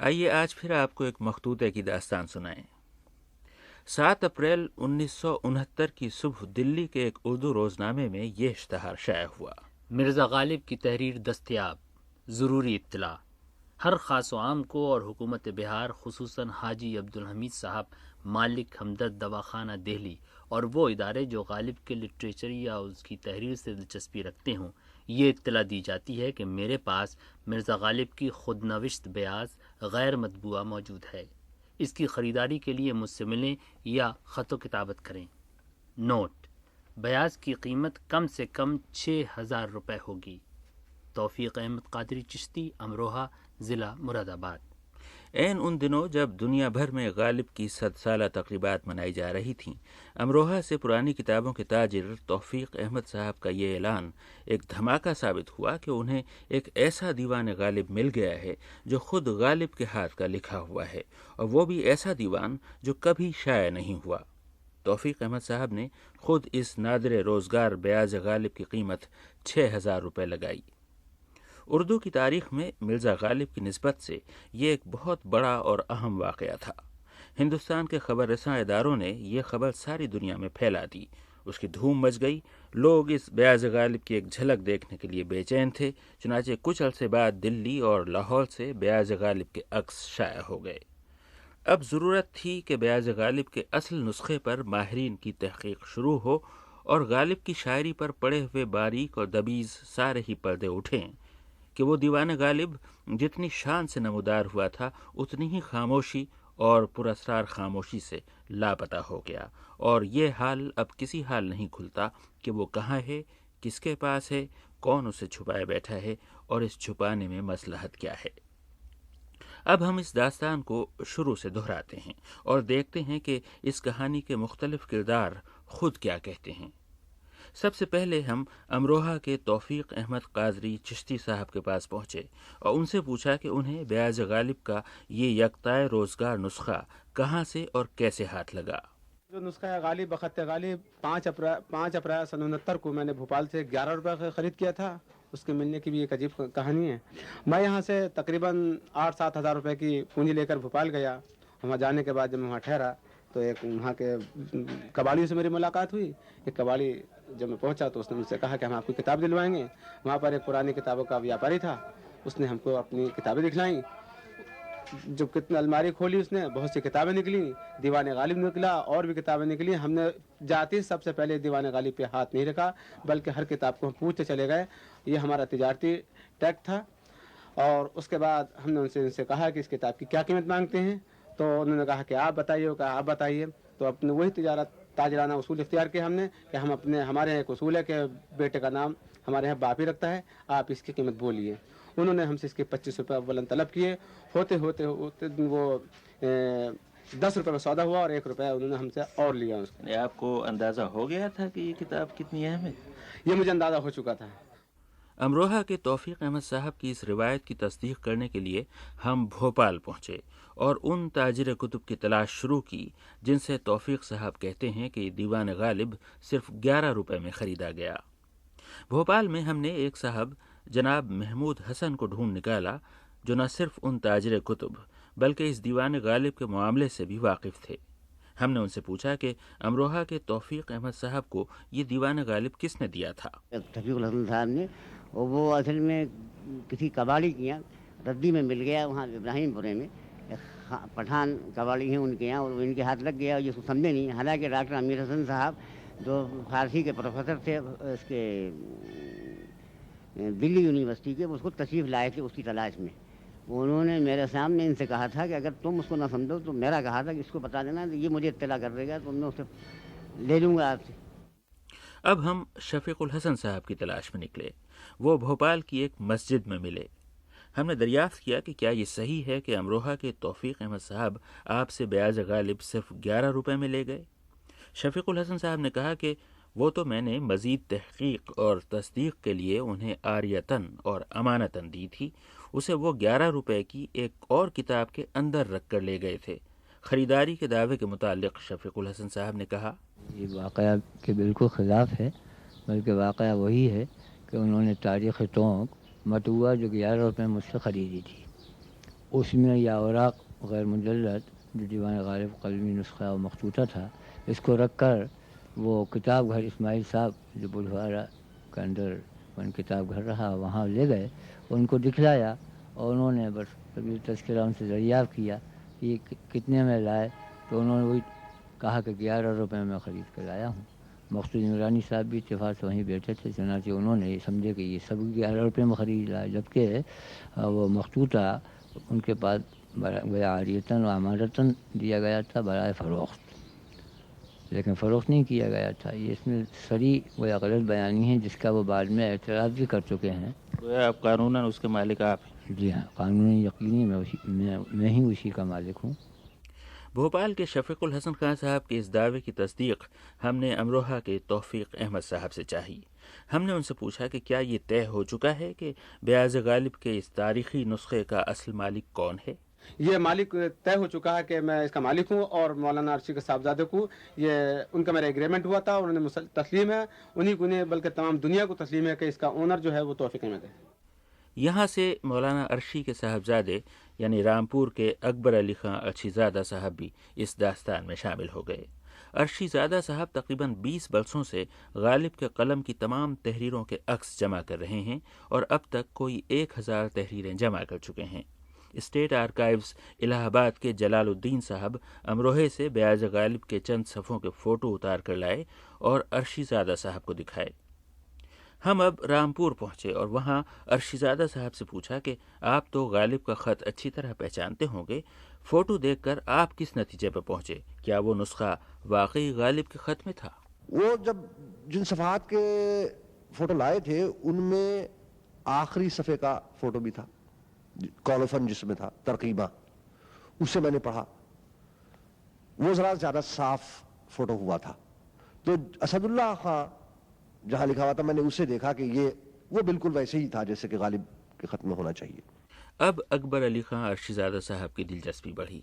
آئیے آج پھر آپ کو ایک مخطوطے کی داستان سنائیں۔ 7 اپریل 1969 کی صبح دلی کے ایک اردو روزنامے میں یہ اشتہار شائع ہوا: مرزا غالب کی تحریر دستیاب، ضروری اطلاع۔ ہر خاص و عام کو اور حکومت بہار خصوصاً حاجی عبدالحمید صاحب مالک ہمدرد دواخانہ دہلی اور وہ ادارے جو غالب کے لٹریچر یا اس کی تحریر سے دلچسپی رکھتے ہوں، یہ اطلاع دی جاتی ہے کہ میرے پاس مرزا غالب کی خود نوشت بیاض غیر مطبوعہ موجود ہے۔ اس کی خریداری کے لیے مجھ سے ملیں یا خط و کتابت کریں۔ نوٹ: بیاض کی قیمت کم سے کم 6,000 روپے ہوگی۔ توفیق احمد قادری چشتی، امروہہ، ضلع مراد آباد۔ عین ان دنوں جب دنیا بھر میں غالب کی 100 سالہ تقریبات منائی جا رہی تھیں، امروہہ سے پرانی کتابوں کے تاجر توفیق احمد صاحب کا یہ اعلان ایک دھماکہ ثابت ہوا کہ انہیں ایک ایسا دیوان غالب مل گیا ہے جو خود غالب کے ہاتھ کا لکھا ہوا ہے، اور وہ بھی ایسا دیوان جو کبھی شائع نہیں ہوا۔ توفیق احمد صاحب نے خود اس نادر روزگار بیاض غالب کی قیمت 6,000 روپے لگائی۔ اردو کی تاریخ میں مرزا غالب کی نسبت سے یہ ایک بہت بڑا اور اہم واقعہ تھا۔ ہندوستان کے خبر رساں اداروں نے یہ خبر ساری دنیا میں پھیلا دی، اس کی دھوم مچ گئی، لوگ اس بیاض غالب کی ایک جھلک دیکھنے کے لیے بے چین تھے، چنانچہ کچھ عرصے بعد دلی اور لاہور سے بیاض غالب کے عکس شائع ہو گئے۔ اب ضرورت تھی کہ بیاض غالب کے اصل نسخے پر ماہرین کی تحقیق شروع ہو اور غالب کی شاعری پر پڑے ہوئے باریک اور دبیز سارے ہی پردے اٹھیں کہ وہ دیوان غالب جتنی شان سے نمودار ہوا تھا اتنی ہی خاموشی اور پراسرار خاموشی سے لاپتہ ہو گیا، اور یہ حال اب کسی حال نہیں کھلتا کہ وہ کہاں ہے، کس کے پاس ہے، کون اسے چھپائے بیٹھا ہے، اور اس چھپانے میں مصلحت کیا ہے۔ اب ہم اس داستان کو شروع سے دہراتے ہیں اور دیکھتے ہیں کہ اس کہانی کے مختلف کردار خود کیا کہتے ہیں۔ سب سے پہلے ہم امروہہ کے توفیق احمد قادری چشتی صاحب کے پاس پہنچے اور ان سے پوچھا کہ انہیں بیاض غالب کا یہ یکتائے روزگار نسخہ کہاں سے اور کیسے ہاتھ لگا۔ جو نسخہ ہے غالب بخط غالب 5 اپریل سن 69 کو میں نے بھوپال سے 11 روپے کا خرید کیا تھا۔ اس کے ملنے کی بھی ایک عجیب کہانی ہے۔ میں یہاں سے تقریباً 8-7 ہزار روپے کی پونجی لے کر بھوپال گیا۔ وہاں جانے کے بعد جب میں وہاں ٹھہرا تو ایک وہاں کے کباڑیوں سے میری ملاقات ہوئی۔ ایک کباڑی جب میں پہنچا تو اس نے مجھ سے کہا کہ ہم آپ کو کتاب دلوائیں گے۔ وہاں پر ایک پرانی کتابوں کا ویاپاری تھا، اس نے ہم کو اپنی کتابیں دکھلائیں۔ جب کتنی الماری کھولی اس نے، بہت سی کتابیں نکلی، دیوان غالب نکلا اور بھی کتابیں نکلی۔ ہم نے جاتے سب سے پہلے دیوان غالب پہ ہاتھ نہیں رکھا، بلکہ ہر کتاب کو ہم پوچھتے چلے گئے۔ یہ ہمارا تجارتی ٹیگ تھا۔ اور اس کے بعد ہم نے ان سے کہا کہ اس کتاب کی کیا قیمت مانگتے ہیں، تو انہوں نے کہا کہ آپ بتائیے، آپ بتائیے۔ تو اپنے وہی تاجرانہ اصول اختیار کیا ہم نے کہ ہمارے یہاں ایک اصول ہے کہ بیٹے کا نام ہمارے یہاں باپ ہی رکھتا ہے، آپ اس کی قیمت بولیے۔ انہوں نے ہم سے اس کے 25 روپے اولن طلب کیے۔ ہوتے ہوتے وہ 10 روپے کا سودا ہوا اور 1 روپیہ انہوں نے ہم سے اور لیا۔ آپ کو اندازہ ہو گیا تھا کہ یہ کتاب کتنی اہم ہے؟ یہ مجھے اندازہ ہو چکا تھا۔ امروہہ کے توفیق احمد صاحب کی اس روایت کی تصدیق کرنے کے لیے ہم بھوپال پہنچے اور ان تاجر کتب کی تلاش شروع کی جن سے توفیق صاحب کہتے ہیں کہ دیوان غالب صرف 11 روپے میں خریدا گیا۔ بھوپال میں ہم نے ایک صاحب جناب محمود حسن کو ڈھونڈ نکالا جو نہ صرف ان تاجر کتب بلکہ اس دیوان غالب کے معاملے سے بھی واقف تھے۔ ہم نے ان سے پوچھا کہ امروہہ کے توفیق احمد صاحب کو یہ دیوان غالب کس نے دیا تھا؟ توفیق الحسن صاحب نے، اور وہ اصل میں کسی کباڑی کے یہاں ردی میں مل گیا، وہاں ابراہیم پورے میں پٹھان کباڑی ہیں ان کے یہاں، اور ان کے ہاتھ لگ گیا اور یہ سمجھے نہیں۔ حالانکہ ڈاکٹر امیر حسن صاحب جو فارسی کے پروفیسر تھے اس کے دلی یونیورسٹی کے، اس کو تشریف لائے تھے اس کی تلاش میں۔ انہوں نے میرے سامنے ان سے کہا تھا کہ اگر تم اس کو نہ سمجھو تو میرا کہا تھا کہ اس کو بتا دینا، یہ مجھے اطلاع کر دے گا تو میں اسے لے لوں گا آپ سے۔ اب ہم شفیق الحسن صاحب کی تلاش میں نکلے۔ وہ بھوپال کی ایک مسجد میں ملے۔ ہم نے دریافت کیا کہ کیا یہ صحیح ہے کہ امروہہ کے توفیق احمد صاحب آپ سے بیاض غالب صرف 11 روپے میں لے گئے؟ شفیق الحسن صاحب نے کہا کہ وہ تو میں نے مزید تحقیق اور تصدیق کے لیے انہیں عاریتاً اور امانتاً دی تھی، اسے وہ 11 روپے کی ایک اور کتاب کے اندر رکھ کر لے گئے تھے۔ خریداری کے دعوے کے متعلق شفیق الحسن صاحب نے کہا، یہ واقعہ کے بالکل خلاف ہے، بلکہ واقعہ وہی ہے کہ انہوں نے تاریخ ٹونک مطبوعہ جو 11 روپے مجھ سے خریدی تھی، اس میں یہ اوراق غیر مجلد جو دیوان غالب قلمی نسخہ و مخطوطہ تھا اس کو رکھ کر وہ کتاب گھر اسماعیل صاحب جو بلوارہ کے اندر ان کتاب گھر رہا وہاں لے گئے، ان کو دکھلایا اور انہوں نے بس کبھی تذکرہ ان سے دریافت کیا کہ یہ کتنے میں لائے، تو انہوں نے وہی کہا کہ 11 روپے میں خرید کر لایا ہوں۔ مقصود عمرانی صاحب بھی اتفاق سے وہیں بیٹھے تھے، چنانچہ انہوں نے یہ سمجھے کہ یہ سب 11 روپے میں خرید لائے، جبکہ وہ مخطوطہ ان کے پاس گویا عاریتاً و امانتاً دیا گیا تھا برائے فروخت، لیکن فروخت نہیں کیا گیا تھا۔ یہ اس میں صریح گویا غلط بیانی ہے جس کا وہ بعد میں اعتراض بھی کر چکے ہیں۔ گویا اب قانوناً اس کے مالک آپ ہیں۔ جی ہاں، قانونی یقینی میں ہی اسی کا مالک ہوں۔ بھوپال کے شفیق الحسن خان صاحب کے اس دعوے کی تصدیق ہم نے امروہہ کے توفیق احمد صاحب سے چاہی۔ ہم نے ان سے پوچھا کہ کیا یہ طے ہو چکا ہے کہ بیاض غالب کے اس تاریخی نسخے کا اصل مالک کون ہے؟ یہ مالک طے ہو چکا ہے کہ میں اس کا مالک ہوں اور مولانا عرشی کے صاحبزادے کو یہ ان کا میرا ایگریمنٹ ہوا تھا، انہوں نے تسلیم ہے، انہی کو نہیں بلکہ تمام دنیا کو تسلیم ہے کہ اس کا اونر جو ہے وہ توفیق احمد ہے۔ یہاں سے مولانا عرشی کے صاحبزادے یعنی رامپور کے اکبر علی خان عرشی زادہ صاحب بھی اس داستان میں شامل ہو گئے۔ عرشی زادہ صاحب تقریباً 20 برسوں سے غالب کے قلم کی تمام تحریروں کے عکس جمع کر رہے ہیں اور اب تک کوئی 1000 تحریریں جمع کر چکے ہیں۔ اسٹیٹ آرکائیوز الہ آباد کے جلال الدین صاحب امروہے سے بیاض غالب کے چند صفحوں کے فوٹو اتار کر لائے اور عرشی زادہ صاحب کو دکھائے۔ ہم اب رامپور پہنچے اور وہاں عرشی زادہ صاحب سے پوچھا کہ آپ تو غالب کا خط اچھی طرح پہچانتے ہوں گے، فوٹو دیکھ کر آپ کس نتیجے پر پہنچے؟ کیا وہ نسخہ واقعی غالب کے خط میں تھا؟ وہ جب جن صفحات کے فوٹو لائے تھے ان میں آخری صفحے کا فوٹو بھی تھا، کولوفن جس میں تھا ترقیبہ، اسے میں نے پڑھا، وہ ذرا زیادہ صاف فوٹو ہوا تھا۔ تو اسد اللہ خان جہاں لکھا ہوا تھا میں نے اسے دیکھا کہ یہ وہ بالکل ویسے ہی تھا جیسے کہ غالب کے خط میں ہونا چاہیے۔ اب اکبر علی خان عرشی زادہ صاحب کی دلچسپی بڑھی۔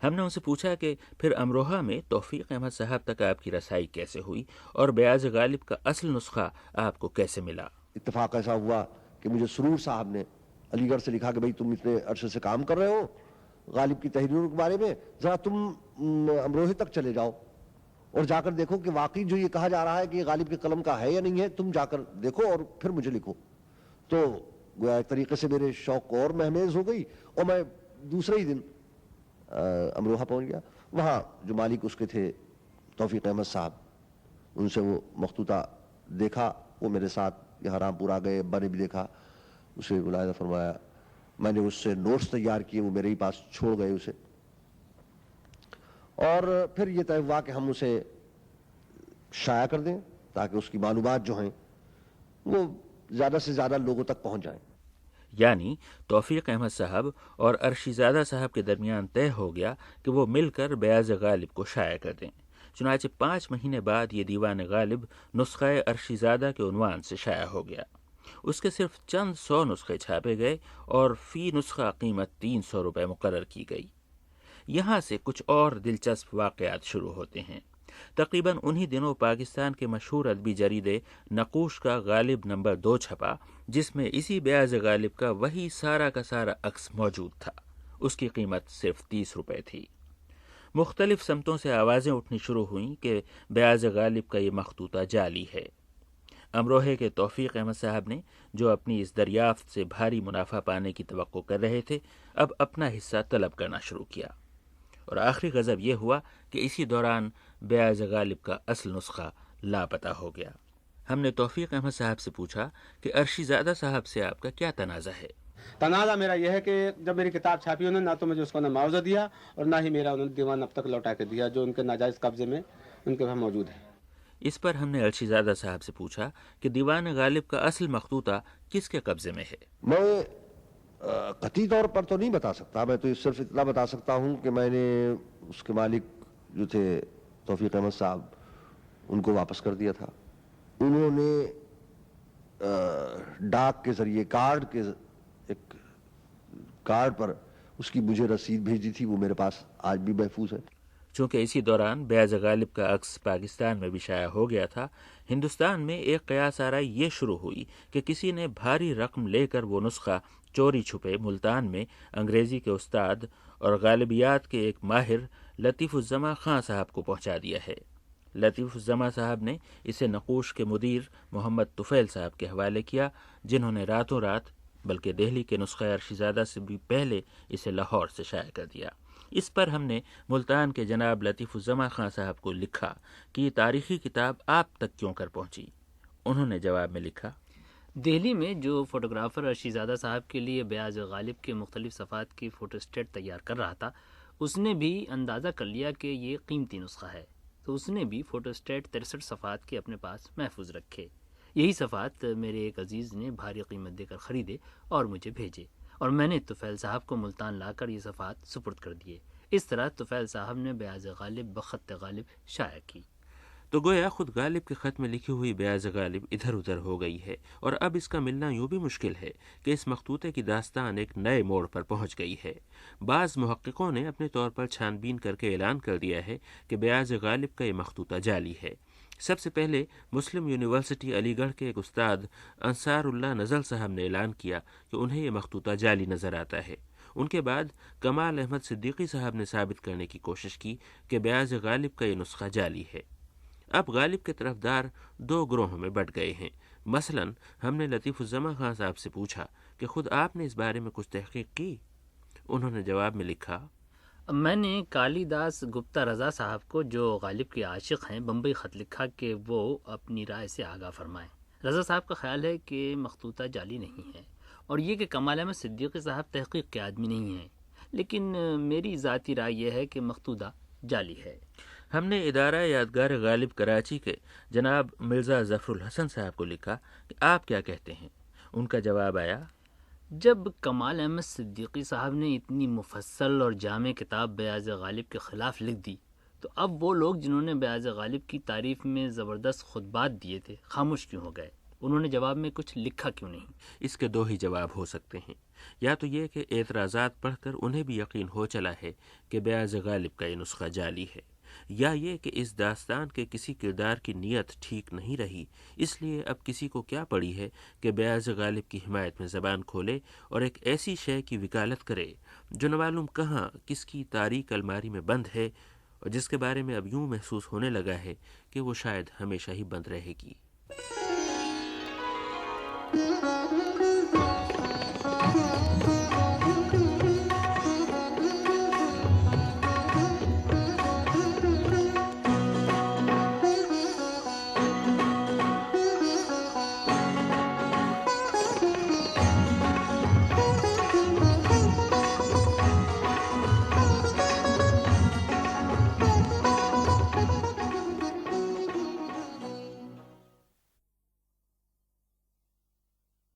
ہم نے ان سے پوچھا کہ پھر امروہہ میں توفیق احمد صاحب تک آپ کی رسائی کیسے ہوئی اور بیاض غالب کا اصل نسخہ آپ کو کیسے ملا؟ اتفاق ایسا ہوا کہ مجھے سرور صاحب نے علی گڑھ سے لکھا کہ بھئی تم اتنے عرصے سے کام کر رہے ہو غالب کی تحریروں کے بارے میں، ذرا تم امروہے تک چلے جاؤ اور جا کر دیکھو کہ واقعی جو یہ کہا جا رہا ہے کہ یہ غالب کے قلم کا ہے یا نہیں ہے، تم جا کر دیکھو اور پھر مجھے لکھو۔ تو گویا ایک طریقے سے میرے شوق کو اور مہمیز ہو گئی اور میں دوسرے ہی دن امروہہ پہنچ گیا۔ وہاں جو مالک اس کے تھے توفیق احمد صاحب، ان سے وہ مخطوطہ دیکھا، وہ میرے ساتھ یہاں رامپور آ گئے، ابا نے بھی دیکھا، اسے ملاحظہ فرمایا، میں نے اس سے نوٹس تیار کیے، وہ میرے ہی پاس چھوڑ گئے اسے، اور پھر یہ طے ہوا کہ ہم اسے شائع کر دیں تاکہ اس کی معلومات جو ہیں وہ زیادہ سے زیادہ لوگوں تک پہنچ جائیں۔ یعنی توفیق احمد صاحب اور عرشی زادہ صاحب کے درمیان طے ہو گیا کہ وہ مل کر بیاض غالب کو شائع کر دیں۔ چنانچہ 5 مہینے بعد یہ دیوان غالب نسخہ عرشی زادہ کے عنوان سے شائع ہو گیا۔ اس کے صرف چند 100 نسخے چھاپے گئے اور فی نسخہ قیمت 300 روپے مقرر کی گئی۔ یہاں سے کچھ اور دلچسپ واقعات شروع ہوتے ہیں۔ تقریباً انہی دنوں پاکستان کے مشہور ادبی جریدے نقوش کا غالب نمبر 2 چھپا، جس میں اسی بیاض غالب کا وہی سارا کا سارا عکس موجود تھا۔ اس کی قیمت صرف 30 روپے تھی۔ مختلف سمتوں سے آوازیں اٹھنی شروع ہوئیں کہ بیاض غالب کا یہ مخطوطہ جعلی ہے۔ امروہے کے توفیق احمد صاحب نے، جو اپنی اس دریافت سے بھاری منافع پانے کی توقع کر رہے تھے، اب اپنا حصہ طلب کرنا شروع کیا، اور آخری غضب یہ ہوا کہ اسی دوران بیاض غالب کا اصل نسخہ لاپتہ ہو گیا۔ ہم نے توفیق احمد صاحب سے پوچھا کہ عرشی زادہ صاحب سے آپ کا کیا تنازع ہے؟ تنازع میرا یہ ہے کہ جب میری کتاب چھاپی انہوں نے نہ تو مجھے اس کو معاوضہ دیا اور نہ ہی میرا انہوں نے دیوان اب تک لوٹا کے دیا جو ان کے ناجائز قبضے میں ان کے پاس موجود ہے۔ اس پر ہم نے عرشی زادہ صاحب سے پوچھا کہ دیوان غالب کا اصل مخطوطہ کس کے قبضے میں ہے؟ میں قطعی طور پر تو نہیں بتا سکتا، میں تو صرف اتنا بتا سکتا ہوں کہ میں نے اس کے مالک جو تھے توفیق احمد صاحب ان کو واپس کر دیا تھا۔ انہوں نے ڈاک کے ذریعے ایک کارڈ پر اس کی مجھے رسید بھیج دی تھی، وہ میرے پاس آج بھی محفوظ ہے۔ چونکہ اسی دوران بیاض غالب کا عکس پاکستان میں بھی شائع ہو گیا تھا، ہندوستان میں ایک قیاس آرائی یہ شروع ہوئی کہ کسی نے بھاری رقم لے کر وہ نسخہ چوری چھپے ملتان میں انگریزی کے استاد اور غالبیات کے ایک ماہر لطیف الزماں خان صاحب کو پہنچا دیا ہے۔ لطیف الزماں صاحب نے اسے نقوش کے مدیر محمد طفیل صاحب کے حوالے کیا، جنہوں نے راتوں رات بلکہ دہلی کے نسخہ ارشیزادہ سے بھی پہلے اسے لاہور سے شائع کر دیا۔ اس پر ہم نے ملتان کے جناب لطیف الزماں خان صاحب کو لکھا کہ یہ تاریخی کتاب آپ تک کیوں کر پہنچی؟ انہوں نے جواب میں لکھا، دہلی میں جو فوٹوگرافر ارشیزادہ صاحب کے لیے بیاض غالب کے مختلف صفحات کی فوٹو اسٹیٹ تیار کر رہا تھا، اس نے بھی اندازہ کر لیا کہ یہ قیمتی نسخہ ہے، تو اس نے بھی فوٹو اسٹیٹ 63 صفحات کے اپنے پاس محفوظ رکھے۔ یہی صفحات میرے ایک عزیز نے بھاری قیمت دے کر خریدے اور مجھے بھیجے، اور میں نے طفیل صاحب کو ملتان لا کر یہ صفحات سپرد کر دیے۔ اس طرح طفیل صاحب نے بیاض غالب بخط غالب شائع کی۔ تو گویا خود غالب کے خط میں لکھی ہوئی بیاض غالب ادھر ادھر ہو گئی ہے، اور اب اس کا ملنا یوں بھی مشکل ہے کہ اس مخطوطے کی داستان ایک نئے موڑ پر پہنچ گئی ہے۔ بعض محققوں نے اپنے طور پر چھان بین کر کے اعلان کر دیا ہے کہ بیاض غالب کا یہ مخطوطہ جعلی ہے۔ سب سے پہلے مسلم یونیورسٹی علی گڑھ کے ایک استاد انصار اللہ نزل صاحب نے اعلان کیا کہ انہیں یہ مخطوطہ جعلی نظر آتا ہے۔ ان کے بعد کمال احمد صدیقی صاحب نے ثابت کرنے کی کوشش کی کہ بیاض غالب کا یہ نسخہ جعلی ہے۔ اب غالب کے طرفدار دو گروہوں میں بٹ گئے ہیں۔ مثلا ہم نے لطیف الزماں خان صاحب سے پوچھا کہ خود آپ نے اس بارے میں کچھ تحقیق کی؟ انہوں نے جواب میں لکھا، میں نے کالی داس گپتا رضا صاحب کو، جو غالب کے عاشق ہیں، بمبئی خط لکھا کہ وہ اپنی رائے سے آگاہ فرمائیں۔ رضا صاحب کا خیال ہے کہ مخطوطہ جعلی نہیں ہے، اور یہ کہ کمال احمد صدیقی صاحب تحقیق کے آدمی نہیں ہیں، لیکن میری ذاتی رائے یہ ہے کہ مخطوطہ جعلی ہے۔ ہم نے ادارہ یادگار غالب کراچی کے جناب مرزا ظفر الحسن صاحب کو لکھا کہ آپ کیا کہتے ہیں؟ ان کا جواب آیا، جب کمال احمد صدیقی صاحب نے اتنی مفصل اور جامع کتاب بیاض غالب کے خلاف لکھ دی، تو اب وہ لوگ جنہوں نے بیاض غالب کی تعریف میں زبردست خطبات دیے تھے خاموش کیوں ہو گئے؟ انہوں نے جواب میں کچھ لکھا کیوں نہیں؟ اس کے دو ہی جواب ہو سکتے ہیں، یا تو یہ کہ اعتراضات پڑھ کر انہیں بھی یقین ہو چلا ہے کہ بیاض غالب کا یہ نسخہ جعلی ہے، یا یہ کہ اس داستان کے کسی کردار کی نیت ٹھیک نہیں رہی، اس لیے اب کسی کو کیا پڑی ہے کہ بیاض غالب کی حمایت میں زبان کھولے اور ایک ایسی شے کی وکالت کرے جو نہ معلوم کہاں کس کی تاریک الماری میں بند ہے، اور جس کے بارے میں اب یوں محسوس ہونے لگا ہے کہ وہ شاید ہمیشہ ہی بند رہے گی۔